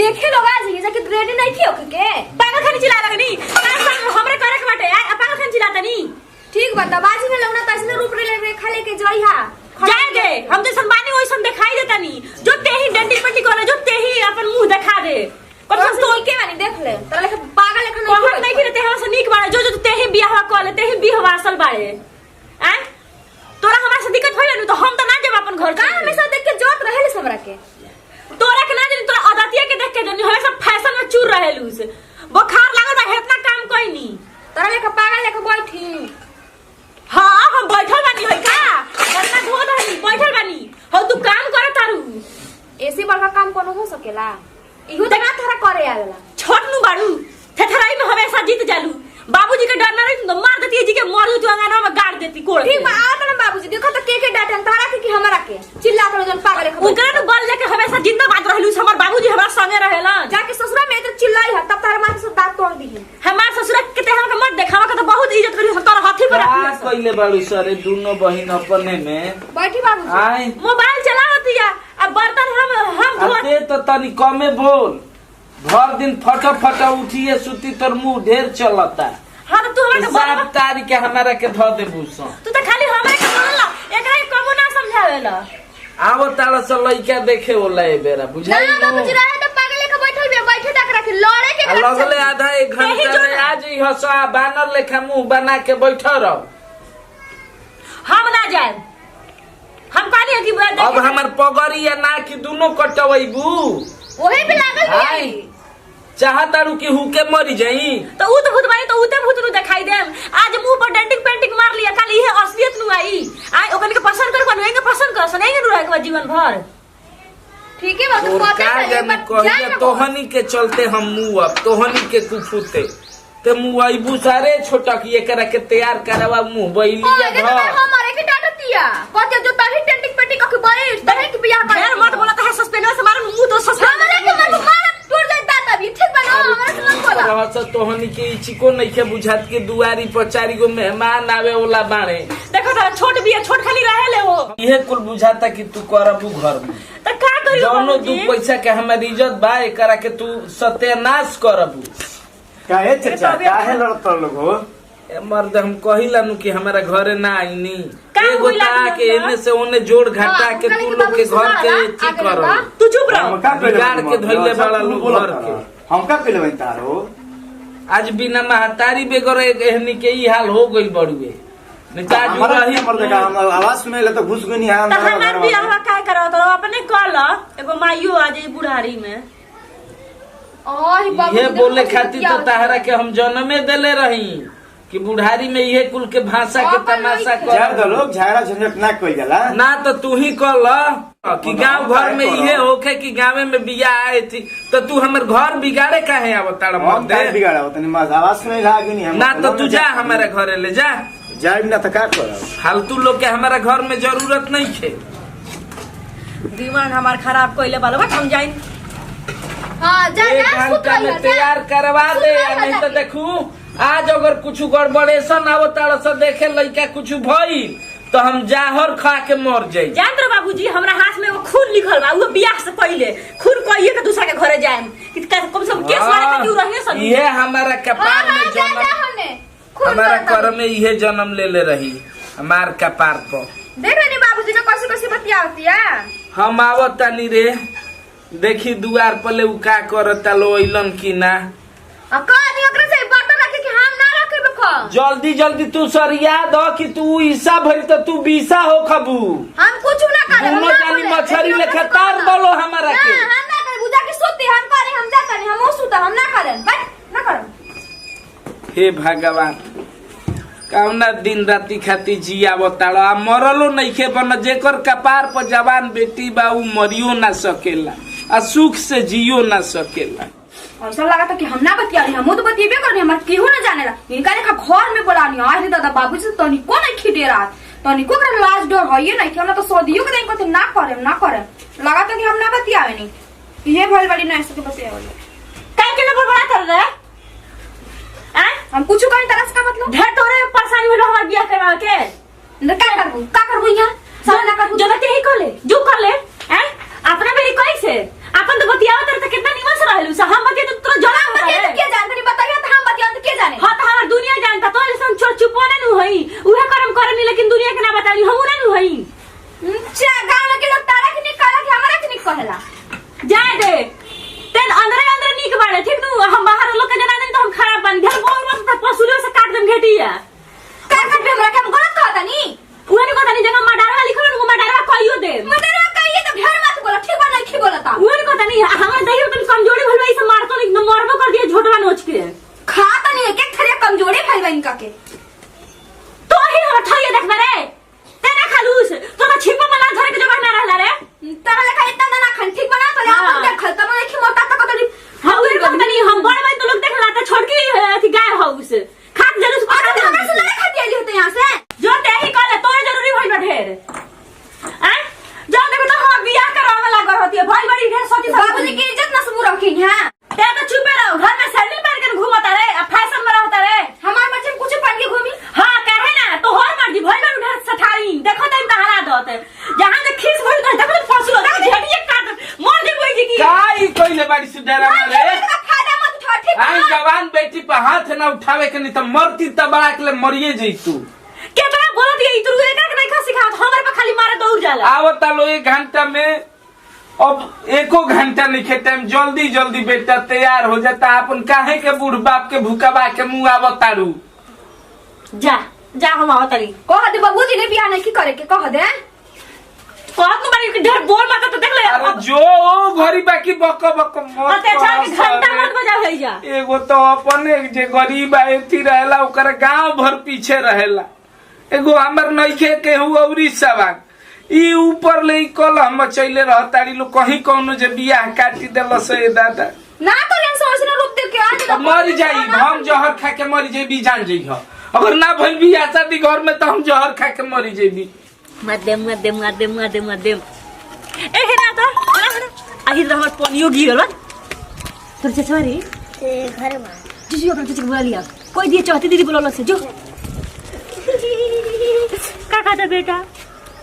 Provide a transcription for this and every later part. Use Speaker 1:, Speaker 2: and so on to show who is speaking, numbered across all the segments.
Speaker 1: देखे लोग आज ये जाके रेडी नहीं कियो के
Speaker 2: पागल खानी चिल्ला लगनी हमरे करे के बाटे पागल खानी चिल्लाता नी
Speaker 1: ठीक बता बाजी में लगना तसने रूप रे खा लेके जाई हा
Speaker 2: जाए दे हम तो सम्मानी ओइसन दिखाई देता नी जो तेही डंडी पट्टी करे जो तेही अपन मुंह दिखा दे पर
Speaker 1: तो के मानी देख ले तोरा लेके पागल लेखन
Speaker 2: कोहत नहीं कि तेहा से नीक बाड़े जो तेही बियाह कर ले तेही बियाह असल बाड़े हैं तोरा हमरा से दिक्कत होइले नु तो हम तो ना जेब अपन घर का
Speaker 1: हमेशा देख के जोत रहेले सबरा के
Speaker 2: तोरा के ना जनी तोरा आदतिया के देख के जनी हमेशा फैशन में चूर रहेलू से बुखार लागल बा इतना काम कोई नी
Speaker 1: तोरा लेके पागल लेके बैठी
Speaker 2: हां हम बैठल बानी होई का वरना धो दहनी बैठल बानी हो तू काम करे तारू
Speaker 1: ऐसे बड़का काम कोनो हो सकेला इहो त ना थारा करे आवेला
Speaker 2: छोट नु बाड़ू थेथराई में हमेशा जीत जालू बाबूजी के डर ना रही तो मार देती जी के मारू तू अंगना में गाड़ देती कोड़
Speaker 1: ठीक बा आ त बाबूजी देखो त के डांटन तारा के कि हमरा के चिल्ला कर जन पागल लेके
Speaker 2: उनकरा नु बल लेके हमेशा जिंदाबाद रहलू हमर बाबूजी हमरा संगे रहेला
Speaker 1: जाके ससुरा में त चिल्लाई ह तब तारा माथे से दांत तोड़ दी
Speaker 2: हमार ससुरा के ते हमके मत देखावा के तो बहुत इज्जत करी तोर हाथी पर
Speaker 3: का कइले बाड़ू सरे दोनों बहिन अपने में
Speaker 1: बैठी बाबूजी
Speaker 3: आय
Speaker 2: मोबाइल चलावतिया अब बर्तन हम
Speaker 3: अते तो तनी कमे बोल भर दिन फट उठिए सुती तोर मुंह ढेर चलता
Speaker 2: हां तू हमरा
Speaker 3: सब तारी के हमरा के ध दे भूसा
Speaker 2: तू तो खाली हमरा के बोलला एकरा कबो ना समझावेला
Speaker 3: आवो ताला से लइका देखे होला ए बेरा बुझाई
Speaker 1: ना बाबूजी रहे त पागल लेके बैठल बे बैठे तक रख लड़े के
Speaker 3: लगले आधा एक घंटा में आज ही हंसा बानर लेखा मुंह बना के बैठ रहो
Speaker 2: हम ना जाए हम कहली कि
Speaker 3: अब हमर पगड़ी या ना कि दोनों कटवैबू
Speaker 1: ओहे पे लागल
Speaker 3: आई चाहतारू कि हुके मरी जाई
Speaker 2: तो ऊ तो भूत बानी तो उते भूत नु दिखाई देम आज मुंह पर डेंटिंग पेंटिंग मार लिया कल ये असलियत नु आई आई ओकन के पसंद कर कोन के पसंद कर सने नु रहे जीवन भर
Speaker 1: ठीक है बात
Speaker 3: और
Speaker 1: पता
Speaker 3: का जाने कहिए तोहनी के चलते हम मुंह अब तोहनी के कुफुते ते मुंह आइबू सारे छोटा की एकरा के तैयार करवा मुंह बैलिया ध
Speaker 1: हमारे के डांटतिया कहते जो तही डेंटिंग पेंटिंग के बैठ तही के बियाह कर
Speaker 2: यार मत बोला है सस्पेंस से मार मुंह तो सस्पेंस
Speaker 1: हमरा के मत मार टूट जाए दांत अभी ठीक बनो हमरा से मत बोला
Speaker 3: रहत तोहनी के इचिको नहीं के बुझात के दुआरी पर चारी गो मेहमान आवे वाला बाणे
Speaker 2: देखो तो छोट बिया छोट खाली रहेले वो
Speaker 3: इहे कुल बुझाता कि तू करबू घर में
Speaker 2: त का करियो
Speaker 3: दोनों दू पैसा के हमारी इज्जत बा एकरा के तू सत्यानाश करबू
Speaker 4: काहे चाचा काहे लड़त लोग हो
Speaker 3: मर्द हम कहिला नु कि हमारा घरे ना आईनी
Speaker 2: का
Speaker 3: एगो
Speaker 2: होइला
Speaker 3: ता के एने से ओने जोड़ घटा के तू लोग के घर के ठीक करो
Speaker 2: तू चुप रह
Speaker 4: हम का
Speaker 3: बिगाड़ के धइले बड़ा लोग घर के
Speaker 4: हम का कइले बन तारो
Speaker 3: आज बिना महतारी बेगर एहनी के ई हाल हो गइल बड़ुए नेता जो रही
Speaker 4: मर्द का हम आवाज सुनेला तो घुस गनी हां
Speaker 2: त हमार बियाह का करो तो अपने कल एगो माइयो आ जाई बुढ़ारी में
Speaker 1: ओही बाबू
Speaker 3: ये बोले खातिर तो ताहरा के हम जन्मे देले रही कि बुढ़ारी में ये कुल के भाषा के तमाशा
Speaker 4: झाड़
Speaker 3: कर
Speaker 4: दो लोग झाड़ा झंझट ना कइल जाला
Speaker 3: ना तो तू ही कल कि गांव घर में ये होके कि गाँव में बिया आए थी तो तू हमर घर बिगाड़े काहे आवताड़
Speaker 4: हम का बिगाड़ा तनी मत आवाज सुनेला गनी हम
Speaker 3: ना तो तू जा हमारे घरे ले जा
Speaker 4: जाए ना तो का करब
Speaker 3: फालतू लोग के हमारा घर में जरूरत नहीं है
Speaker 2: दिमाग हमार खराब कइले बालो बट हम जाई
Speaker 1: हां जा
Speaker 3: एक
Speaker 1: जा
Speaker 3: घंटा में तैयार करवा दे नहीं तो देखू आज अगर कुछ गड़बड़ेशन आवताड़ से देखे लइका कुछ भई तो हम जाहर खा के मर जाई
Speaker 2: जान रो बाबूजी हमरा हाथ में वो खून लिखल बा वो बियाह से पहले खून कहिए के दूसरा के घरे जाएम कि कम से कम केस वाले के क्यों रहिए सब
Speaker 3: ये हमारा कपार में जन्म हमारा कर में ये जन्म ले ले रही हमार कपार पर
Speaker 1: देख रहे बाबूजी ने कैसे कैसे बतियावती है
Speaker 3: हम आवतानी रे देखी दुआर पर ले उ का करता लो अइलन की ना
Speaker 1: कहानी ओकरे से बर्तन रखे कि हम ना रखे बखो
Speaker 3: जल्दी जल्दी तू सरिया दो कि तू ईसा भरी तो तू बीसा हो खबू
Speaker 1: हम कुछ ना करे
Speaker 3: दोनों जानी मछरी लेखा तार बोलो हमारा के
Speaker 1: हम ना करे बुझा के सोती हम करे हम जाता नहीं हम सुता हम ना करे बट ना करे
Speaker 3: हे भगवान कौना दिन राती खाती जिया बताड़ा मरलो नइखे बन जेकर कपार पर जवान बेटी बा उ मरियो ना सकेला आ सुख से जियो ना सकेला
Speaker 1: ऐसा लगा था कि हम ना बतिया रही हम तो बतिएबे कर रही हमार केहू ना जानेला इनका देखा घर में बोला नहीं आए दादा बाबू से तनी को नहीं खिटे रहा तनी को कर लाज डर होइए नहीं कि हम तो सदियो के दिन को ना करे लगा था कि हम ना बतियावे नहीं ये भल बड़ी ना ऐसे के बतियावे
Speaker 2: काहे के ना बड़ा कर रहे हैं
Speaker 1: हम कुछ कहीं तरह से का मतलब
Speaker 2: ढेर तोरे परेशानी में हमार बियाह करवा के
Speaker 1: न का करबू यहां सब ना करबू
Speaker 2: जो ना के ही कर ले जो कर ले हैं अपना बेरी कैसे अपन तो बतियावा तर कितना निमन से रह
Speaker 3: डरा
Speaker 1: ना,
Speaker 3: रे
Speaker 1: ये का फायदा मत उठा, ठीक
Speaker 3: आई
Speaker 1: ना?
Speaker 3: जवान बेटी पे हाथ ना उठावे के नहीं तो मरती तबड़ा के लिए मरिए जैतू
Speaker 2: केतना बोलत ये तू एका के नहीं खा सिखावत हमरे पे खाली मारे दौड़ जाला
Speaker 3: आवता लो 1 घंटा में अब 1 घंटा नहीं खे टाइम जल्दी जल्दी बेटा तैयार हो जाता अपन काहे के बूढ़ बाप के भूखबा के मुंह आवतारू
Speaker 2: जा जा हम आवतरी
Speaker 1: कह दे बाबूजी ने बियाह नहीं की करे के कह दे
Speaker 2: कहत न बारी के ढेर बोल मत तो देख ले
Speaker 3: अरे जो घरी बाकी बक बक मत
Speaker 2: अत्याचार के घंटा मत बजा भई जा
Speaker 3: एगो तो अपने जे गरीब आयती रहेला ओकर गांव भर पीछे रहेला एगो हमर नइखे के औरी सवाल ई ऊपर ले कलम मचैले रहताड़ी लोग कहीं कौनो जे बियाह काटी देल से दादा
Speaker 1: ना करें सोचना रूप देख के आज
Speaker 3: अब मर जाई हम जहर खा के मर जेबी जान जई हो अगर ना भइल बियाह शादी घर में तो हम जहर खा के मर जेबी
Speaker 2: मध्यम ए हेना त आही हमर पनियो गिरल तोर चचवारी
Speaker 5: घर में
Speaker 2: जीजू अपन चचा बुला लिया कोई दिए चौथी दीदी बुला से जो का खाता बेटा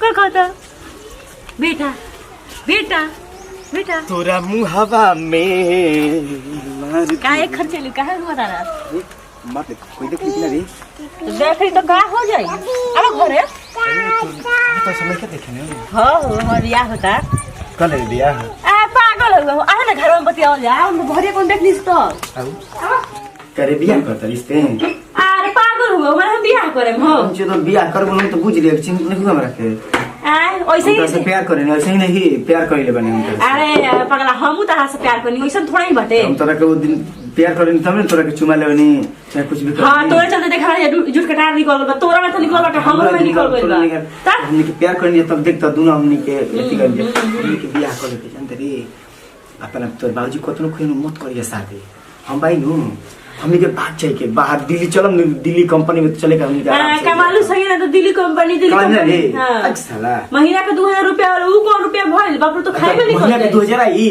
Speaker 2: का खाता बेटा बेटा बेटा
Speaker 4: तोरा मुहावा में
Speaker 2: का एक खर्चे ले का है बता रहा
Speaker 4: मत कोई देख ली ना रे
Speaker 2: देख तो का हो जाई अब घरे
Speaker 4: तो समय के देखे ना
Speaker 2: हां रिया होता
Speaker 4: कल है बियाह
Speaker 2: आ पागल हो आ ना घर में बतिया जा हम घरे कौन देख निस तो
Speaker 4: करे बियाह करता रिश्ते
Speaker 2: अरे पागल हो हम बियाह करे हम
Speaker 4: हम जो तो बियाह कर बोलूं तो बुझ लिया चिंता नहीं हमरा के
Speaker 2: आ वैसे
Speaker 4: हम तो प्यार करे ऐसे ही नहीं प्यार कइले बने हम तो
Speaker 2: अरे पगला हमू तहां से प्यार करनी वैसे थोड़ा ही बटे
Speaker 4: हम तोरा के वो दिन प्यार करे तब ने तोरा के चुमा लेवनी चाहे कुछ भी कर
Speaker 2: हां तोरे चलते देखा जुट कटार निकल बा तोरा में तो निकल बा हमरो में निकल गइल बा
Speaker 4: हमनी के प्यार करनी तब देखता दोनों हमनी के एथी कर दे हमनी के बियाह करे के जानते रे अपन तोर बाबूजी कतनो खुइन मत करिए शादी हम भाई नु हमनी के बात चाहिए के बाहर दिल्ली चलम दिल्ली कंपनी में चले का हमनी का
Speaker 2: कमालू सही ना तो दिल्ली कंपनी
Speaker 4: हां साला
Speaker 2: महीना का 2000 रुपया और ऊ कौन रुपया भइल बाप रे तो खाए में
Speaker 4: महीना के
Speaker 2: निकल
Speaker 4: 2000 ई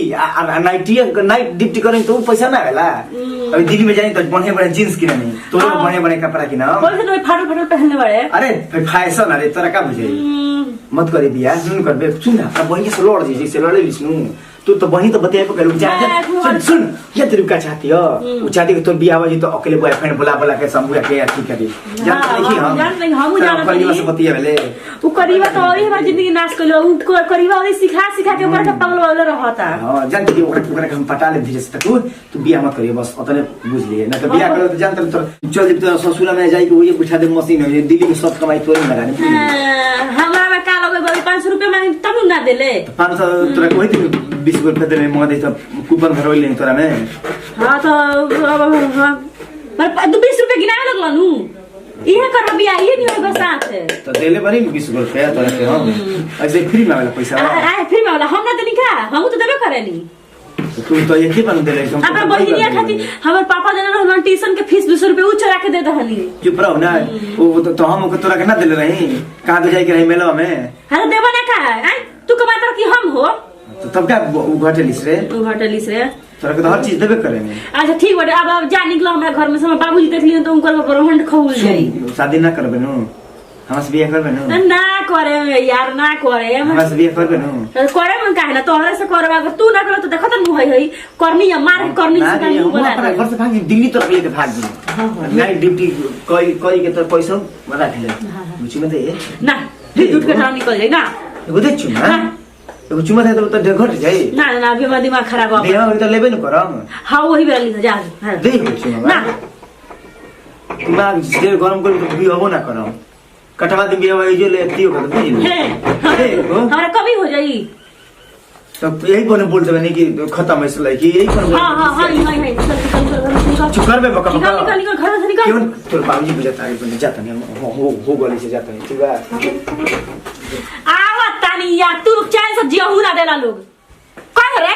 Speaker 4: नाइट ड्यूटी करें तो पैसा ना आवेला अभी दिल्ली में जाई तो बढ़िया बढ़िया जींस किने नहीं तो बढ़िया बढ़िया कपड़ा किना
Speaker 2: बोल से फाटल फाटल पहनने वाले
Speaker 4: अरे फैशन अरे तोरा का बुझे मत करे बियाह सुन करबे सुन अब वही से लड़ जैसे लड़े लिसनु तू तो वही तो बताए पे करू सुन सुन ये तरीका चाहती हो वो चाहती कि तो बियाह हो जी तो अकेले बॉयफ्रेंड बुला बुला के समूह के अच्छी करी जान नहीं हम
Speaker 2: जान
Speaker 4: परिवार से बतिया वाले
Speaker 2: उ करीबा तो और हमारी जिंदगी नाश कलो उ करीबा और सिखा सिखा के ऊपर का पागल वाला रहता
Speaker 4: हां जानती कि ओकरा हम पटा ले धीरे से तू बियाह मत करिए बस उतने बुझ लिए ना तो बियाह करो तो जानते तो चल जब तो ससुरा में जाई के वो बिठा दे मशीन है दिल्ली में सब कमाई तोरे में लगानी
Speaker 2: हमरा में का लगे 500 रुपया मांगे तब ना देले
Speaker 4: 500 तोरा कोई 20 रुपया दे में मदे तो कूपन भरवा ले तोरा में
Speaker 2: हां तो पर 20 रुपया गिना लगलनु इहे कर बिया ये नहीं होगा साथ
Speaker 4: तो देले बरी 20 रुपया तोरा के हम ऐसे फ्री में वाला पैसा
Speaker 2: आ फ्री में वाला हम ना देनी का हम तो देबे करेनी
Speaker 4: तो तू तो एक ही बन देले
Speaker 2: अपन बहिनिया खाती हमर पापा देले रहलन ट्यूशन के फीस 200 रुपया उ चढ़ा के दे दहनी
Speaker 4: चुप रहो ना वो तो हम को तोरा के ना देले रही कहां तो जाई के रही मेला में
Speaker 2: हां देबो ना का तू कमातर की हम हो
Speaker 4: तो तब क्या घटलिस रे
Speaker 2: उ घटली से
Speaker 4: तोरा के तो हर चीज देबे करेंगे
Speaker 2: अच्छा ठीक बाटे अब जा निकलो हमरा घर में से बाबूजी देख लिए तो उनकर ब्रह्मांड खौल जाई
Speaker 4: शादी ना करबे नु हमसे बियाह करबे नु
Speaker 2: ना करे यार ना करे
Speaker 4: हमसे बियाह करबे नु
Speaker 2: करे मन काहे ना तोहरे से करबा अगर तू ना करे तो देखत न होई करनी है मार करनी से नहीं
Speaker 4: हम
Speaker 2: बोला
Speaker 4: अपना घर से भाग दिल्ली तरफ लेके भाग गई नाइट ड्यूटी कोई के तो पैसा रख ले बुझी में दे
Speaker 2: ना झूठ के ठाम निकल जाई ना
Speaker 4: एगो दे चुमा एगो चुमा दे तो घट जाई
Speaker 2: ना ना अभी हमारा दिमाग खराब हो
Speaker 4: देवा तो लेबे न करम
Speaker 2: हां वही बेला ली जा
Speaker 4: दे चुमा
Speaker 2: ना
Speaker 4: दिमाग से गरम कर तो भी होबो ना करम कटवा दिन बियाह होई जो ले तियो कर बुझी
Speaker 2: है हमारा कभी हो जाई
Speaker 4: तो यही कोने बोलते बने कि खत्म है इसलिए कि यही कोने
Speaker 2: हां हां हां हां चल
Speaker 4: चुप कर बे बका बका
Speaker 2: निकल निकल घर से निकल
Speaker 4: क्यों तोर बाबूजी बुझाता है बोले जाता नहीं हो गली से जाता नहीं ठीक है
Speaker 2: आवत तानी यार तू चैन से जिया हुना देला लोग कौन रे